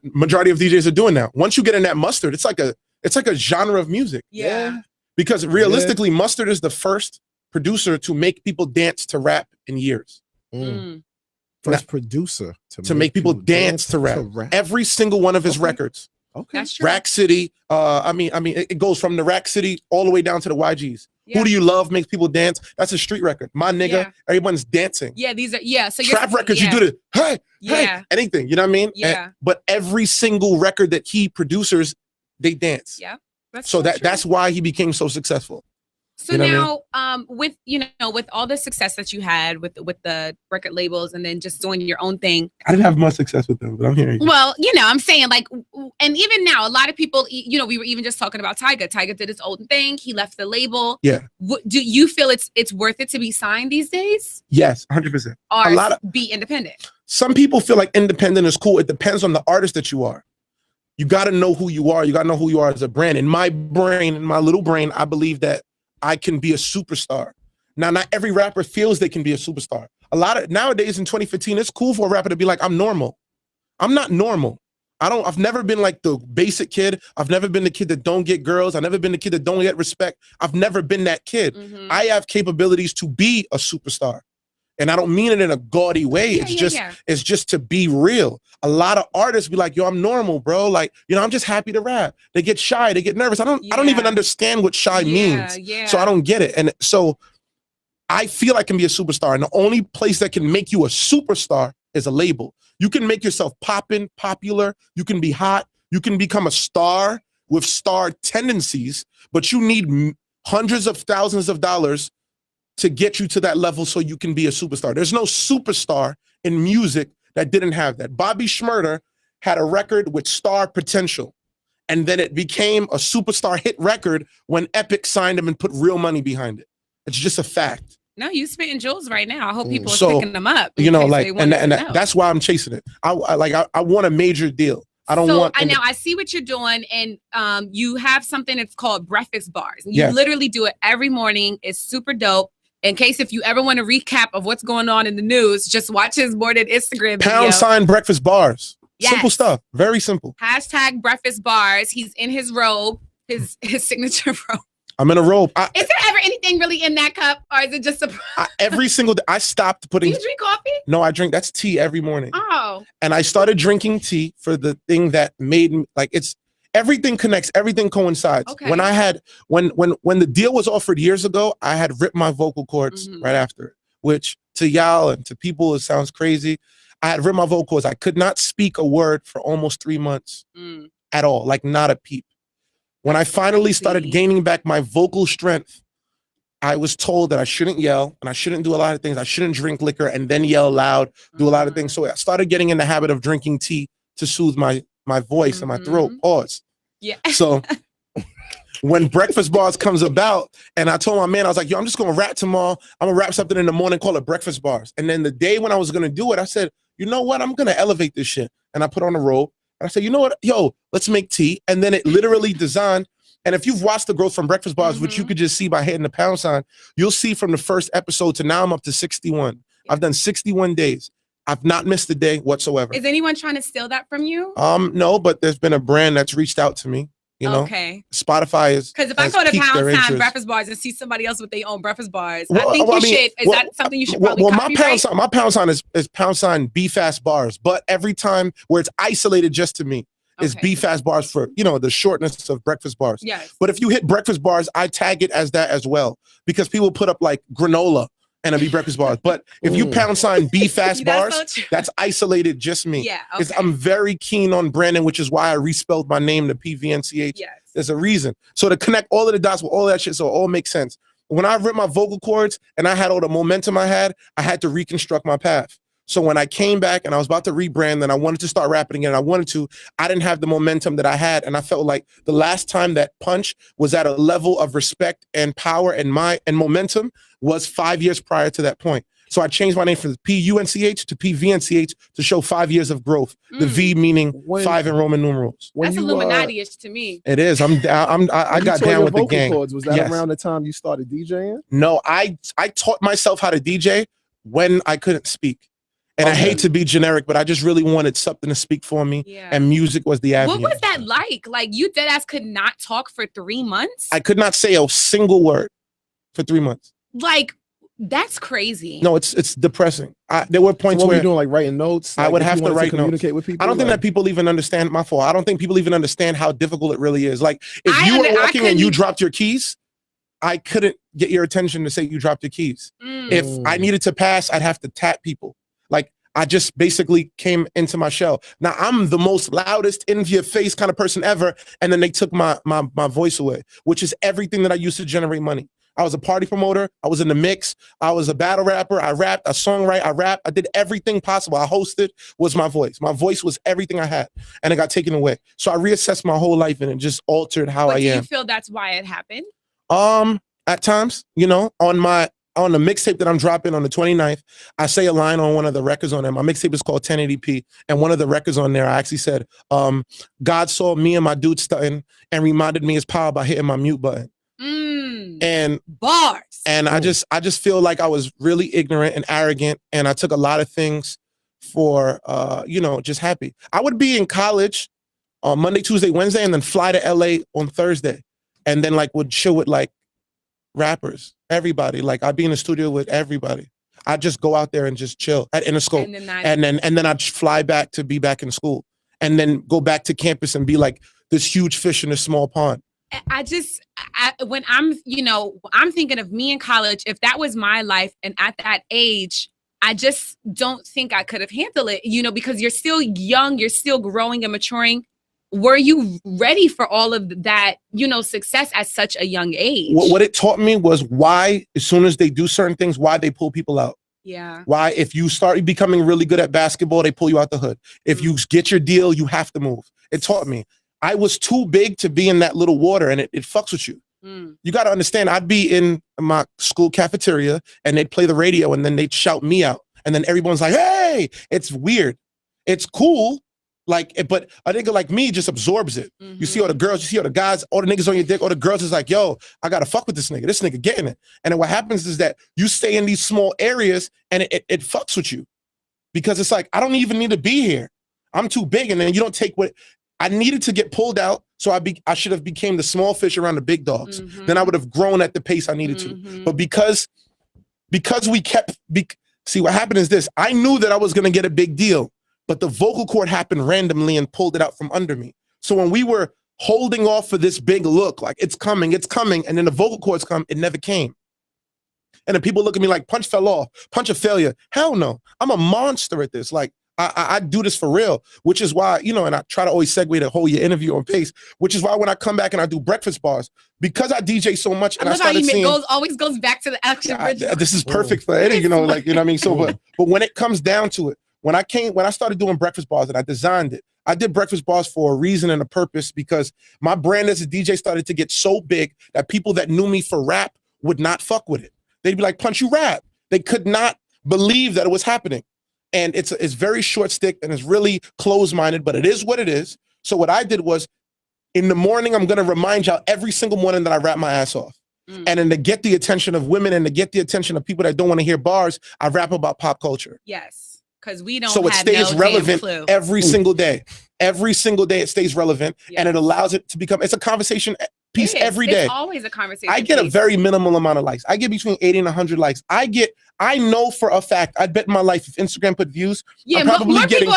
majority of DJs are doing now. Once you get in that Mustard, it's like a genre of music. Yeah. Because realistically, Mustard is the first producer to make people dance to rap in years. First producer to make people dance to rap. Every single one of his records. Okay. That's true. Rack City. It goes from the Rack City all the way down to the YGs. Yeah. Who Do You Love makes people dance. That's a street record. My nigga, everyone's dancing. Yeah, these are So trap records, you do the hey, anything. You know what I mean? Yeah. But every single record that he produces, they dance. Yeah. That's why he became so successful. So now, with with all the success that you had with the record labels, and then just doing your own thing, I didn't have much success with them, but I'm hearing you. Well, I'm saying, like, and even now, a lot of people, we were even just talking about Tyga. Tyga did his own thing. He left the label. Yeah. Do you feel it's worth it to be signed these days? Yes, 100%. Or be independent? Some people feel like independent is cool. It depends on the artist that you are. You got to know who you are. You got to know who you are as a brand. In my brain, in my little brain, I believe that I can be a superstar. Now, not every rapper feels they can be a superstar. Nowadays in 2015, it's cool for a rapper to be like, I'm normal. I'm not normal. I've never been like the basic kid. I've never been the kid that don't get girls. I've never been the kid that don't get respect. I've never been that kid. Mm-hmm. I have capabilities to be a superstar. And I don't mean it in a gaudy way. It's just to be real. A lot of artists be like, yo, I'm normal, bro. Like, I'm just happy to rap. They get shy. They get nervous. I don't even understand what shy means. Yeah. So I don't get it. And so I feel I can be a superstar. And the only place that can make you a superstar is a label. You can make yourself poppin', popular. You can be hot. You can become a star with star tendencies, but you need hundreds of thousands of dollars to get you to that level so you can be a superstar. There's no superstar in music that didn't have that. Bobby Shmurda had a record with star potential, and then it became a superstar hit record when Epic signed him and put real money behind it. It's just a fact. No, you spitting jewels right now. I hope people are picking them up. That's why I'm chasing it. I want a major deal. I don't want. Now I see what you're doing, and you have something that's called breakfast bars. You literally do it every morning. It's super dope. In case if you ever want a recap of what's going on in the news, just watch his boarded Instagram video. #breakfast bars. Yes. Simple stuff. Very simple. # breakfast bars. He's in his robe, his signature robe. I'm in a robe. Is there ever anything really in that cup, or is it just a? Every single day, I stopped putting. Do you drink coffee? No, I drink. That's tea every morning. Oh. And I started drinking tea for the thing that made me everything connects. Everything coincides. Okay. When the deal was offered years ago, I had ripped my vocal cords right after it, which to y'all and to people it sounds crazy. I had ripped my vocal cords. I could not speak a word for almost 3 months at all, like not a peep. When I finally started gaining back my vocal strength, I was told that I shouldn't yell and I shouldn't do a lot of things. I shouldn't drink liquor and then yell loud, do a lot of things. So I started getting in the habit of drinking tea to soothe my voice and my throat. Pause. Yeah. So when Breakfast Bars comes about, and I told my man, I was like, yo, I'm just going to rap tomorrow. I'm going to rap something in the morning, call it Breakfast Bars. And then the day when I was going to do it, I said, you know what? I'm going to elevate this shit. And I put on a robe. I said, you know what? Yo, let's make tea. And then it literally designed. And if you've watched the growth from Breakfast Bars, which you could just see by hitting the £, you'll see from the first episode to now I'm up to 61. Yeah. I've done 61 days. I've not missed a day whatsoever. Is anyone trying to steal that from you? No, but there's been a brand that's reached out to me. Okay. Spotify is. Because if I go to Breakfast Bars and see somebody else with their own Breakfast Bars, I think you should. Is that something you should probably copyright? My £sign is Be Fast Bars, but every time where it's isolated just to me. Is Be Fast Bars for, the shortness of Breakfast Bars. Yes. But if you hit Breakfast Bars, I tag it as that as well. Because people put up like granola and it'll be Breakfast Bars. But if you £sign Be Fast Bars, that's isolated just me. Yeah. Because I'm very keen on branding, which is why I respelled my name to Pvnch. Yes. There's a reason. So to connect all of the dots with all that shit, so it all makes sense. When I ripped my vocal cords and I had all the momentum I had to reconstruct my path. So when I came back and I was about to rebrand and I wanted to start rapping again, I didn't have the momentum that I had. And I felt like the last time that punch was at a level of respect and power and momentum was 5 years prior to that point. So I changed my name from P-U-N-C-H to Pvnch to show 5 years of growth. The V meaning 5 in Roman numerals. That's Illuminati-ish to me. It is. I got down with the gang. Cords, was that around the time you started DJing? No, I taught myself how to DJ when I couldn't speak. And I hate to be generic, but I just really wanted something to speak for me. Yeah. And music was the avenue. What was that like? Like you deadass could not talk for 3 months? I could not say a single word for 3 months. Like, that's crazy. No, it's depressing. There were points where you doing, like writing notes. I would have to write communicate notes with people. I don't think that people even understand my fault. I don't think people even understand how difficult it really is. Like if you were walking and you dropped your keys, I couldn't get your attention to say you dropped your keys. If I needed to pass, I'd have to tap people. Like I just basically came into my shell. Now I'm the most loudest, in your face kind of person ever, and then they took my voice away, which is everything that I used to generate money. I was a party promoter. I was in the mix. I was a battle rapper. I rapped, a songwriter. I rapped. I did everything possible. I hosted. Was my voice. My voice was everything I had, and it got taken away. So I reassessed my whole life, and it just altered how I am. Do you feel that's why it happened? At times, you know, on the mixtape that I'm dropping on the 29th, I say a line on one of the records on there. My mixtape is called 1080p, and one of the records on there, I actually said, God saw me and my dude stunting and reminded me his power by hitting my mute button. And bars. And I just feel like I was really ignorant and arrogant, and I took a lot of things for you know, just happy. I would be in college on Monday, Tuesday, Wednesday, and then fly to LA on Thursday, and then like would chill with like rappers, everybody. Like I'd be in the studio with everybody. I'd just go out there and just chill at Interscope, and then I'd fly back to be back in school, and then go back to campus and be like this huge fish in a small pond. When I'm, you know, I'm thinking of me in college, if that was my life and at that age, I just don't think I could have handled it, you know, because you're still young, you're still growing and maturing. Were you ready for all of that, you know, success at such a young age? What it taught me was why, as soon as they do certain things, why they pull people out. Yeah. Why, if you start becoming really good at basketball, they pull you out the hood. If you get your deal, you have to move. It taught me. I was too big to be in that little water, and it fucks with you. You got to understand, I'd be in my school cafeteria and they'd play the radio and then they'd shout me out. And then everyone's like, hey, it's weird. It's cool. Like, but a nigga like me just absorbs it. You see all the girls, you see all the guys, all the niggas on your dick, all the girls is like, yo, I got to fuck with this nigga getting it. And then what happens is that you stay in these small areas and it fucks with you, because it's like, I don't even need to be here. I'm too big. And then you don't take what I needed to get pulled out. So I should have became the small fish around the big dogs. Then I would have grown at the pace I needed to. But because we kept, see what happened is this, I knew that I was going to get a big deal, but the vocal cord happened randomly and pulled it out from under me. So when we were holding off for this big look, like it's coming, and then the vocal cords come, it never came. And then people look at me like, Punch fell off, Punch a failure. Hell no, I'm a monster at this. Like, I do this for real, which is why, you know, and I try to always segue to hold your interview on pace, which is why when I come back and I do breakfast bars, because I DJ so much, and I started seeing, always goes back to the action. This is perfect for Eddie, you know, like, you know what I mean? So, but when it comes down to it, when I started doing breakfast bars and I designed it, I did breakfast bars for a reason and a purpose, because my brand as a DJ started to get so big that people that knew me for rap would not fuck with it. They'd be like, Punch, you rap. They could not believe that it was happening. And it's very short stick and it's really closed-minded, but it is what it is. So what I did was, in the morning, I'm going to remind y'all every single morning that I rap my ass off. And then to get the attention of women and to get the attention of people that don't want to hear bars, I rap about pop culture. Yes, because we don't. So it stays relevant every single day. Every single day it stays relevant, and it allows it to become. It's a conversation piece every day. It's always a conversation. I get a very minimal amount of likes. I get between 80 and 100 likes. I know for a fact, I'd bet my life if Instagram put views, I'm probably getting.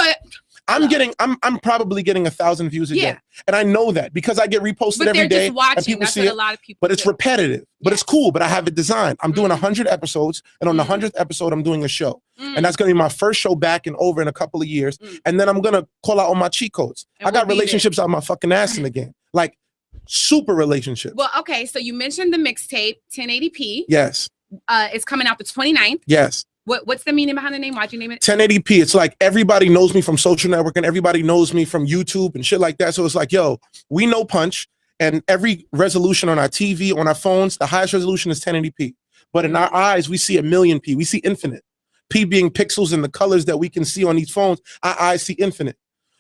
I'm probably getting 1,000 views a day, and I know that because I get reposted every day. Watching. And people That's see what it, a lot of people. But it's repetitive. But it's cool. But I have it designed. I'm doing 100 episodes, and on the 100th episode, I'm doing a show, and that's gonna be my first show back and over in a couple of years, and then I'm gonna call out all my cheat codes. I got relationships out my fucking ass in the game, like super relationships. Well, okay, so you mentioned the mixtape 1080p. Yes. It's coming out the 29th. Yes. What's the meaning behind the name? Why'd you name it 1080p? It's like everybody knows me from social network and everybody knows me from YouTube and shit like that. So it's like, yo, we know Punch, and every resolution on our TV, on our phones, the highest resolution is 1080p. But in our eyes, we see 1,000,000p. We see infinite. P being pixels and the colors that we can see on these phones. Our eyes see infinite.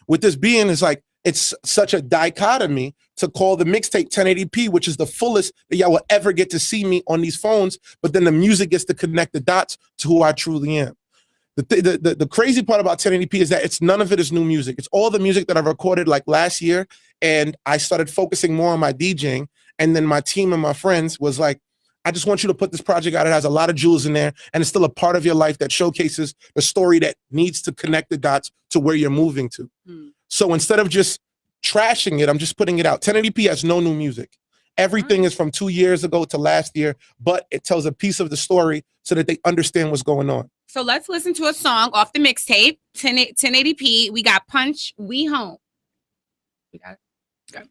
With this being, it's like, it's such a dichotomy to call the mixtape 1080p, which is the fullest that y'all will ever get to see me on these phones. But then the music gets to connect the dots to who I truly am. The crazy part about 1080p is that it's none of it is new music. It's all the music that I recorded like last year. And I started focusing more on my DJing. And then my team and my friends was like, I just want you to put this project out. It has a lot of jewels in there, and it's still a part of your life that showcases the story that needs to connect the dots to where you're moving to. So instead of just trashing it, I'm just putting it out. 1080p has no new music. Everything is from 2 years ago to last year, but it tells a piece of the story so that they understand what's going on. So let's listen to a song off the mixtape, 1080p. We got Punch, We Home. We got it. Go.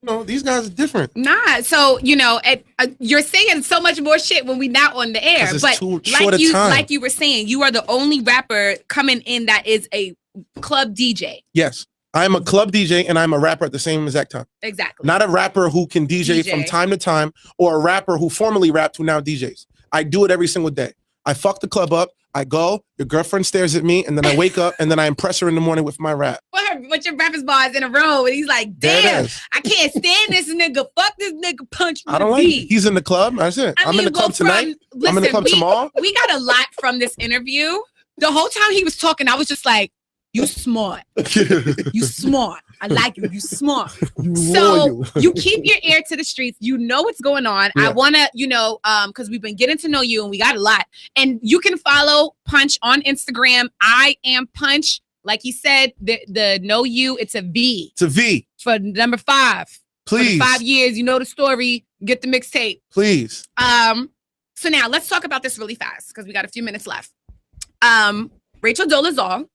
No, these guys are different. Nah, so you're saying so much more shit when we not on the air. But like you were saying, you are the only rapper coming in that is a club DJ. Yes, I'm a club DJ and I'm a rapper at the same exact time. Exactly. Not a rapper who can DJ from time to time, or a rapper who formerly rapped who now DJs. I do it every single day. I fuck the club up. I go, your girlfriend stares at me, and then I wake up, and then I impress her in the morning with my rap. But your rappers bars in a row, and he's like, damn, I can't stand this nigga. Fuck this nigga, punch me. I don't like it. He's in the club. That's it. I'm in the club tonight. Listen, I'm in the club tomorrow. We got a lot from this interview. The whole time he was talking, I was just like, You smart. You smart. I like you. You smart. You So loyal. you keep your ear to the streets. You know what's going on. Yeah. I want to, because we've been getting to know you and we got a lot. And you can follow Punch on Instagram. I am Punch. Like he said, the know you, it's a V. It's a V. For number 5. Please. For the 5 years, you know the story. Get the mixtape. Please. So now let's talk about this really fast because we got a few minutes left. Rachel Dolezal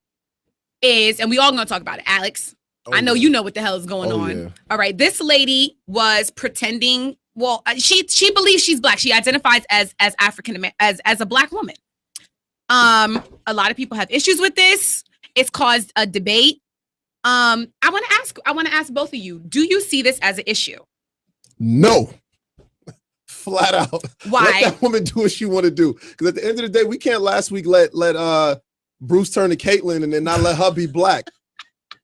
is, and we all gonna talk about it. Alex, I know you know what the hell is going on. Yeah. All right, this lady was pretending. Well, she believes she's black. She identifies as African American, as a black woman. A lot of people have issues with this. It's caused a debate. I want to ask both of you. Do you see this as an issue? No. Flat out. Why? Let that woman do what she want to do. Because at the end of the day, we can't last week let Bruce turn to Caitlyn and then not let her be black.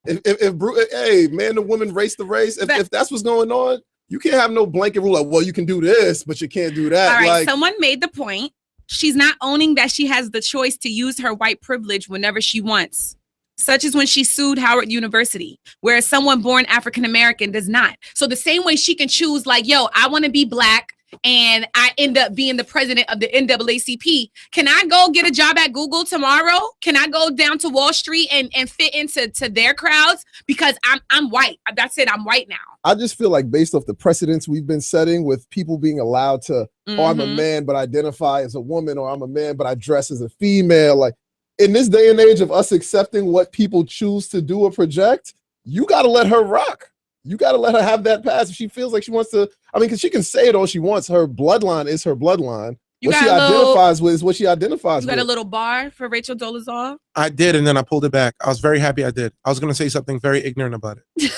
If Bruce, hey, man, the woman race the race. If that's what's going on, you can't have no blanket rule like, well, you can do this, but you can't do that. All right, like, someone made the point. She's not owning that she has the choice to use her white privilege whenever she wants, such as when she sued Howard University, whereas someone born African American does not. So the same way she can choose, like, yo, I want to be black, and I end up being the president of the NAACP. Can I go get a job at Google tomorrow? Can I go down to Wall Street and fit into their crowds? Because I'm white. That's it. I'm white now. I just feel like based off the precedents we've been setting with people being allowed to, oh, I'm a man, but identify as a woman, or I'm a man, but I dress as a female. Like in this day and age of us accepting what people choose to do or project, you got to let her rock. You got to let her have that pass. If she feels like she wants to, I mean, because she can say it all she wants. Her bloodline is her bloodline. What she identifies with is what she identifies with. You got a little bar for Rachel Dolezal? I did, and then I pulled it back. I was very happy I did. I was going to say something very ignorant about it.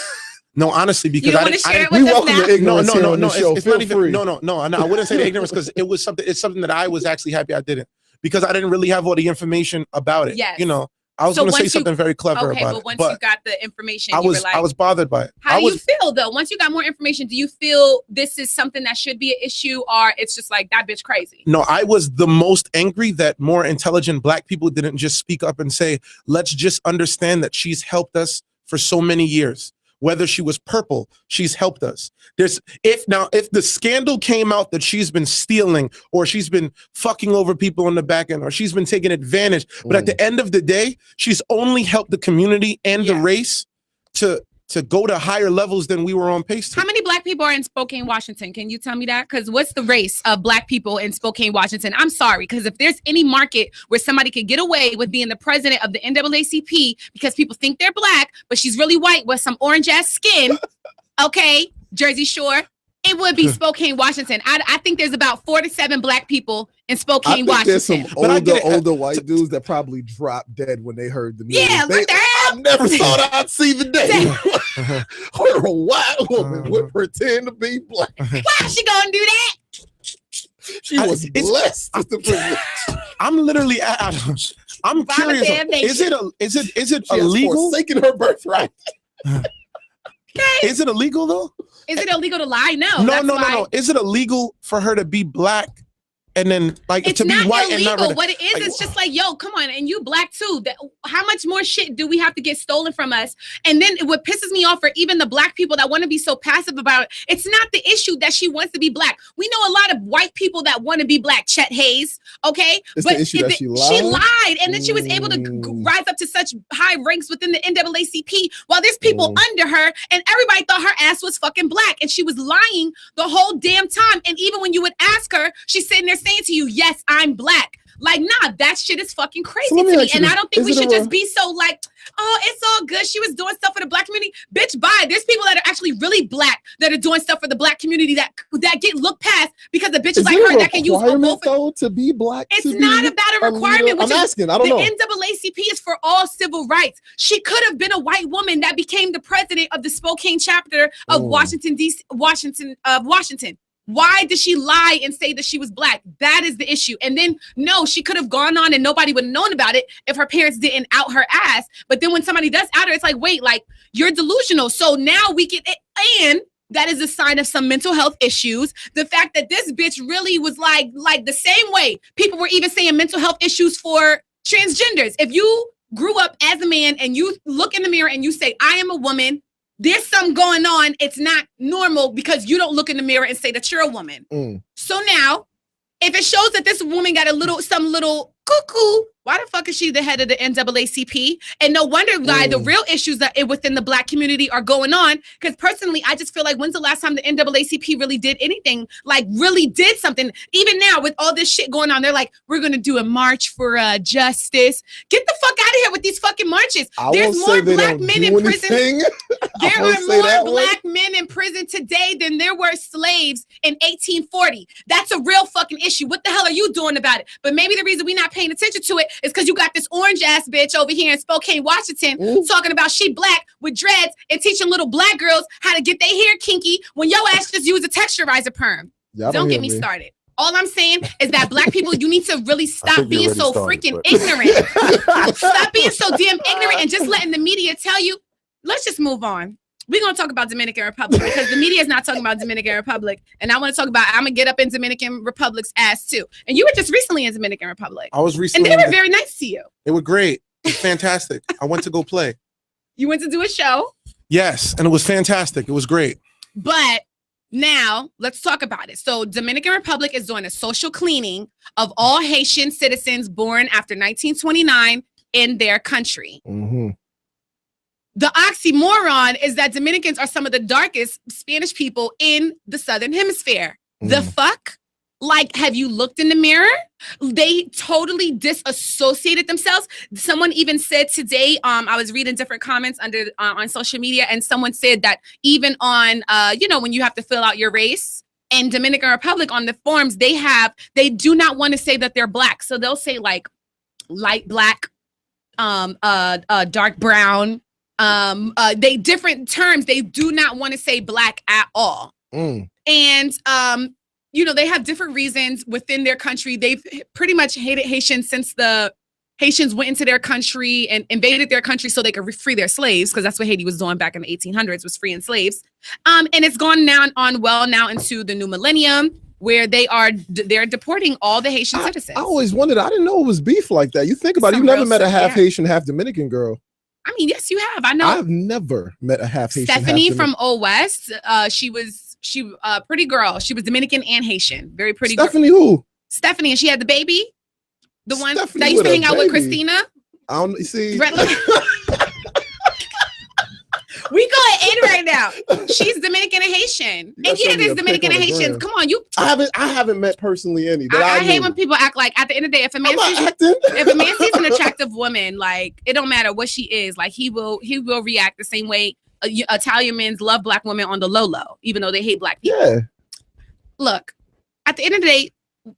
No, honestly, because I didn't. We welcome your ignorance. No, it's not even. No. I wouldn't say the ignorance because it was something. It's something that I was actually happy I didn't, because I didn't really have all the information about it. Yes. You know, I was going to say something very clever about it. Okay, but once you got the information, I was bothered by it. How do you feel though? Once you got more information, do you feel this is something that should be an issue, or it's just like that bitch crazy? No, I was the most angry that more intelligent black people didn't just speak up and say, let's just understand that she's helped us for so many years. Whether she was purple, she's helped us. If the scandal came out that she's been stealing or she's been fucking over people on the back end or she's been taking advantage, but at the end of the day, she's only helped the community and the race to go to higher levels than we were on pace to. How many black people are in Spokane, Washington? Can you tell me that? Because what's the race of black people in Spokane, Washington? I'm sorry, because if there's any market where somebody could get away with being the president of the NAACP because people think they're black, but she's really white with some orange ass skin, okay, Jersey Shore, it would be Spokane, Washington. I think there's about 4 to 7 black people in Spokane, Washington. There's some older white dudes that probably dropped dead when they heard the news. Yeah, what the hell? I never thought I'd see the day where a white woman would pretend to be black. Why is she gonna do that? She was blessed with the privilege. I'm literally I'm curious. Is it illegal? Forsaking her birthright. Is it illegal though? Is it illegal to lie? No. No. Is it illegal for her to be black and then it's to be white illegal. and not illegal? What it is, it's just like, yo, come on, and you black too. How much more shit do we have to get stolen from us? And then what pisses me off for even the black people that want to be so passive about it, it's not the issue that she wants to be black. We know a lot of white people that want to be black. Chet Hayes, okay, it's but the issue that she lied. She lied, and then she was able to rise up to such high ranks within the NAACP while there's people under her, and everybody thought her ass was fucking black, and she was lying the whole damn time. And even when you would ask her, she's sitting there saying to you, yes, I'm black. Like, nah, that shit is fucking crazy to me. And I don't think we should just be so like, oh, it's all good. She was doing stuff for the black community. Bitch, bye. There's people that are actually really black that are doing stuff for the black community that get looked past because the bitches like her that can use both. Though, to be black? It's not about a requirement. I'm asking. I don't know. The NAACP is for all civil rights. She could have been a white woman that became the president of the Spokane chapter of Washington. Why did she lie and say that she was black? That is the issue. And then, no, she could have gone on and nobody would have known about it if her parents didn't out her ass. But then when somebody does out her, it's like, wait, like, you're delusional. So now we can, and that is a sign of some mental health issues. The fact that this bitch really was like the same way people were even saying mental health issues for transgenders. If you grew up as a man and you look in the mirror and you say, I am a woman, there's something going on. It's not normal because you don't look in the mirror and say that you're a woman. So now, if it shows that this woman got some little cuckoo, why the fuck is she the head of the NAACP? And no wonder why the real issues that within the Black community are going on. Because personally, I just feel like when's the last time the NAACP really did anything, like really did something? Even now with all this shit going on, they're like, we're going to do a march for justice. Get the fuck out of here with these fucking marches. There's more Black men in prison. There are more Black men in prison today than there were slaves in 1840. That's a real fucking issue. What the hell are you doing about it? But maybe the reason we're not paying attention to it is because you got this orange ass bitch over here in Spokane, Washington, talking about she Black with dreads and teaching little Black girls how to get their hair kinky when your ass just use a texturizer perm. Don't get me started. All I'm saying is that Black people, you need to really stop being so freaking ignorant. Stop being so damn ignorant and just letting the media tell you. Let's just move on. We're going to talk about Dominican Republic because the media is not talking about Dominican Republic. And I want to talk about, I'm going to get up in Dominican Republic's ass too. And you were just recently in Dominican Republic. I was recently. And they were very nice to you. It was great. It was fantastic. I went to go play. You went to do a show? Yes. And it was fantastic. It was great. But now let's talk about it. So Dominican Republic is doing a social cleaning of all Haitian citizens born after 1929 in their country. The oxymoron is that Dominicans are some of the darkest Spanish people in the Southern Hemisphere. The fuck? Like, have you looked in the mirror? They totally disassociated themselves. Someone even said today, I was reading different comments under on social media, and someone said that even on, when you have to fill out your race in Dominican Republic on the forms, they do not want to say that they're Black. So they'll say like light Black, dark brown, they different terms. They do not want to say Black at all. And they have different reasons within their country. They've pretty much hated Haitians since the Haitians went into their country and invaded their country so they could free their slaves, because that's what Haiti was doing back in the 1800s, was freeing slaves. And it's gone now into the new millennium, where they're deporting all the Haitian citizens. I always wondered, I didn't know it was beef like that. You think about it, you've never met a half Haitian, half Dominican girl. I mean, yes, you have. I know. I've never met a half Haitian. Stephanie from Old West. She pretty girl. She was Dominican and Haitian. Very pretty. Stephanie who? Stephanie, and she had the baby. The one Stephanie that used to hang out with Christina. I don't see. We going in right now. She's Dominican and Haitian. And yeah, there's Dominican and Haitians. Come on, you. I haven't met personally any. I hate when people act like at the end of the day, if a man sees an attractive woman, like it don't matter what she is, like he will react the same way Italian men love Black women on the low, even though they hate Black people. Yeah. Look, at the end of the day,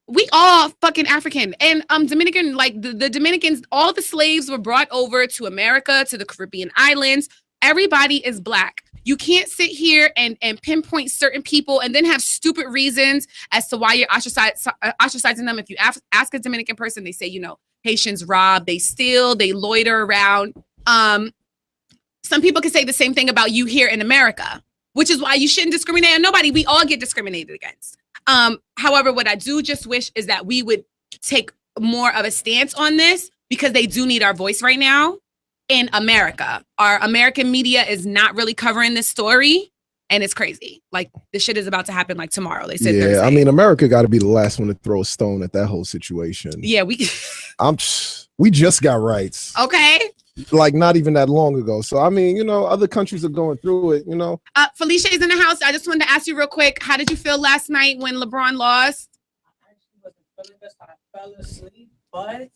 we all fucking African, and Dominican, like the Dominicans, all the slaves were brought over to America, to the Caribbean islands. Everybody is Black. You can't sit here and pinpoint certain people and then have stupid reasons as to why you're ostracizing them. If you ask a Dominican person, they say, Haitians rob, they steal, they loiter around. Some people can say the same thing about you here in America, which is why you shouldn't discriminate on nobody. We all get discriminated against. However, what I do just wish is that we would take more of a stance on this, because they do need our voice right now. In America, our American media is not really covering this story, and it's crazy. Like, this shit is about to happen like tomorrow. They said Thursday. I mean, America got to be the last one to throw a stone at that whole situation. Yeah, we just got rights. Okay. Like not even that long ago. So I mean, other countries are going through it. Felicia is in the house. I just wanted to ask you real quick, how did you feel last night when LeBron lost? I actually wasn't feeling this. I fell asleep, but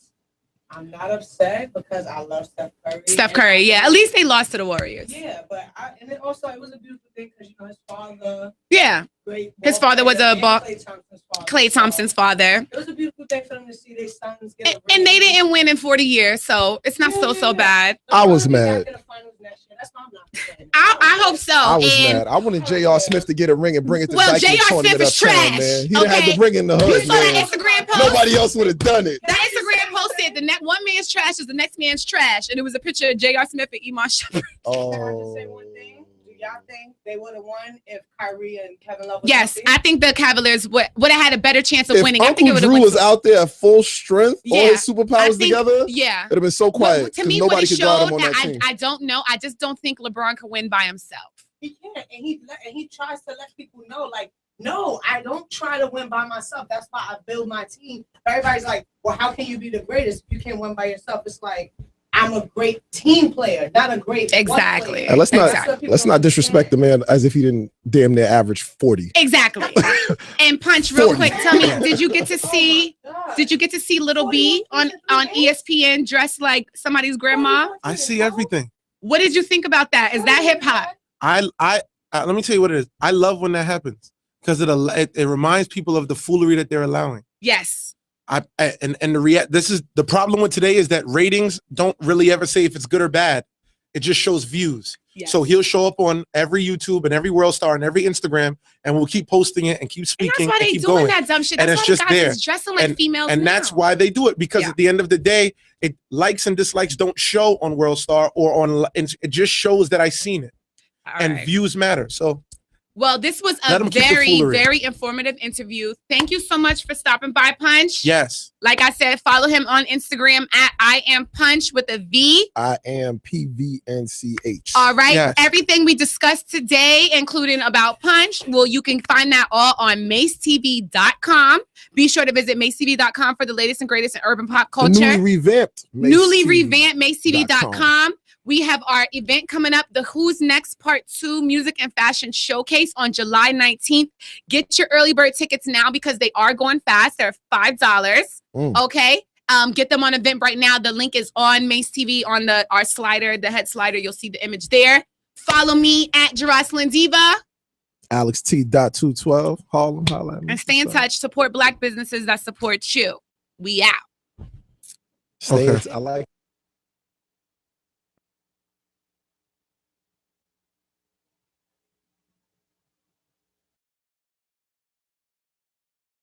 I'm not upset because I love Steph Curry. Steph Curry, yeah. At least they lost to the Warriors. Yeah, but it was a beautiful thing because his father. Yeah. His father was Klay Thompson's father. It was a beautiful thing for them to see their sons get and they didn't win in 40 years, so it's not so bad. I was mad. I hope so. I was mad. I wanted J.R. Smith to get a ring and bring it to the J.R. Smith is trash. Man. He didn't have to bring in the hood. You saw that Instagram post? Nobody else would have done it. That Instagram post said the one man's trash is the next man's trash, and it was a picture of J.R. Smith and Iman Shumpert. Can I just say one thing? Do y'all think they would have won if Kyrie and Kevin Love was Yes, healthy? I think the Cavaliers would have had a better chance of If winning. I Uncle think it would have Drew won. was out there at full strength, all Yeah, his superpowers together, Yeah. it'd have been so quiet. To me, nobody what it could guard him showed, on that team. I don't know. I just don't think LeBron could win by himself. He can't, and he tries to let people know, like, no, I don't try to win by myself. That's why I build my team. Everybody's like, well, how can you be the greatest if you can't win by yourself? It's like, I'm a great team player, not a great Exactly. player. And let's not disrespect the man as if he didn't damn near average 40. Exactly. And Punch, real quick, tell me, did you get to see Little B on ESPN dressed like somebody's grandma? I see everything. What did you think about that? Is that hip hop? Let me tell you what it is. I love when that happens because it reminds people of the foolery that they're allowing. Yes. This is the problem with today is that ratings don't really ever say if it's good or bad. It just shows views. Yes. So he'll show up on every YouTube and every World Star and every Instagram, and we'll keep posting it and keep speaking. And that's why they doing that dumb shit. That's and why it's just guys there. is dressing like females. And that's why they do it, because at the end of the day, likes and dislikes don't show on World Star or on. It just shows that I seen it, and views matter. So. Well, this was a very, very informative interview. Thank you so much for stopping by, Punch. Yes. Like I said, follow him on Instagram at I am Punch with a V. I am Pvnch. All right. Yes. Everything we discussed today, including about Punch, you can find that all on MaceTV.com. Be sure to visit MaceTV.com for the latest and greatest in urban pop culture. Newly revamped MaceTV.com. We have our event coming up, the Who's Next Part 2 Music and Fashion Showcase on July 19th. Get your early bird tickets now because they are going fast. They're $5. Okay. Get them on Eventbrite now. The link is on Mace TV on our slider, the head slider. You'll see the image there. Follow me at Jerusalem Diva. Alex T.212. Harlem, holla at me. And stay in touch. Support Black businesses that support you. We out. I like